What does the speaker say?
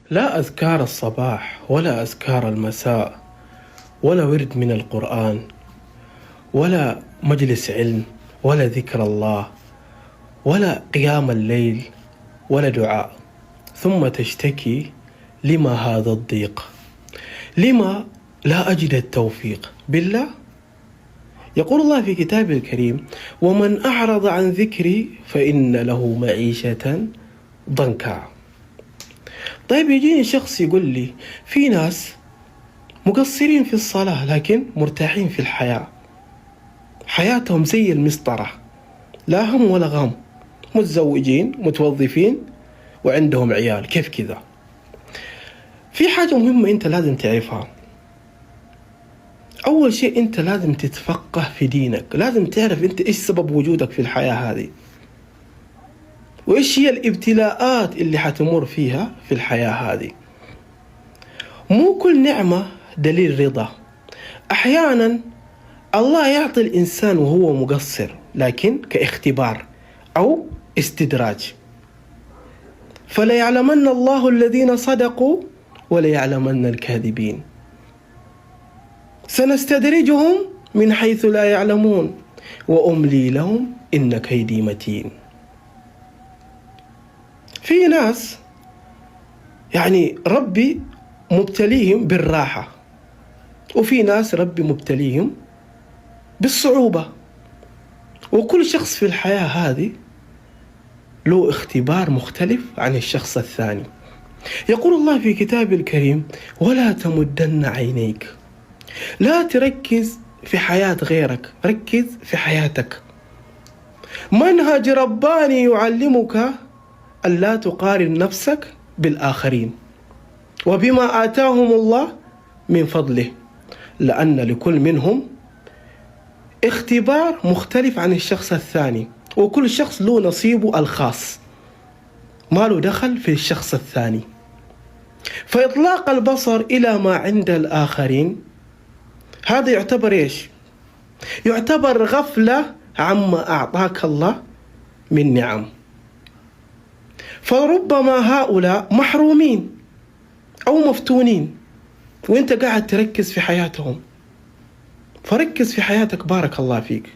لا أذكار الصباح ولا أذكار المساء ولا ورد من القرآن ولا مجلس علم ولا ذكر الله ولا قيام الليل ولا دعاء، ثم تشتكي لما هذا الضيق؟ لما لا أجد التوفيق؟ بالله. يقول الله في كتابه الكريم: ومن أعرض عن ذكري فإن له معيشة ضنكا. طيب يجيني شخص يقول لي في ناس مقصرين في الصلاة لكن مرتاحين في الحياة، حياتهم زي المسطرة، لا هم ولا غم، متزوجين متوظفين وعندهم عيال، كيف كذا؟ في حاجة مهمة أنت لازم تعرفها. أول شيء أنت لازم تتفقه في دينك، لازم تعرف أنت إيش سبب وجودك في الحياة هذه، وإيش هي الابتلاءات اللي حتمر فيها في الحياة هذه. مو كل نعمة دليل رضا. أحيانا الله يعطي الإنسان وهو مقصر لكن كاختبار أو استدراج. فليعلمن الله الذين صدقوا وليعلمن الكاذبين. سنستدرجهم من حيث لا يعلمون وأملي لهم إن كيدي متين. في ناس ربي مبتليهم بالراحة، وفي ناس ربي مبتليهم بالصعوبة، وكل شخص في الحياة هذه له اختبار مختلف عن الشخص الثاني. يقول الله في كتابه الكريم: ولا تمدن عينيك، لا تركز في حياة غيرك، ركز في حياتك. منهج رباني يعلمك ألا تقارن نفسك بالآخرين وبما آتاهم الله من فضله، لأن لكل منهم اختبار مختلف عن الشخص الثاني، وكل شخص له نصيبه الخاص، ما له دخل في الشخص الثاني. فإطلاق البصر إلى ما عند الآخرين هذا يعتبر إيش؟ يعتبر غفلة عما أعطاك الله من نعم. فربما هؤلاء محرومين أو مفتونين وإنت قاعد تركز في حياتهم. فركز في حياتك، بارك الله فيك.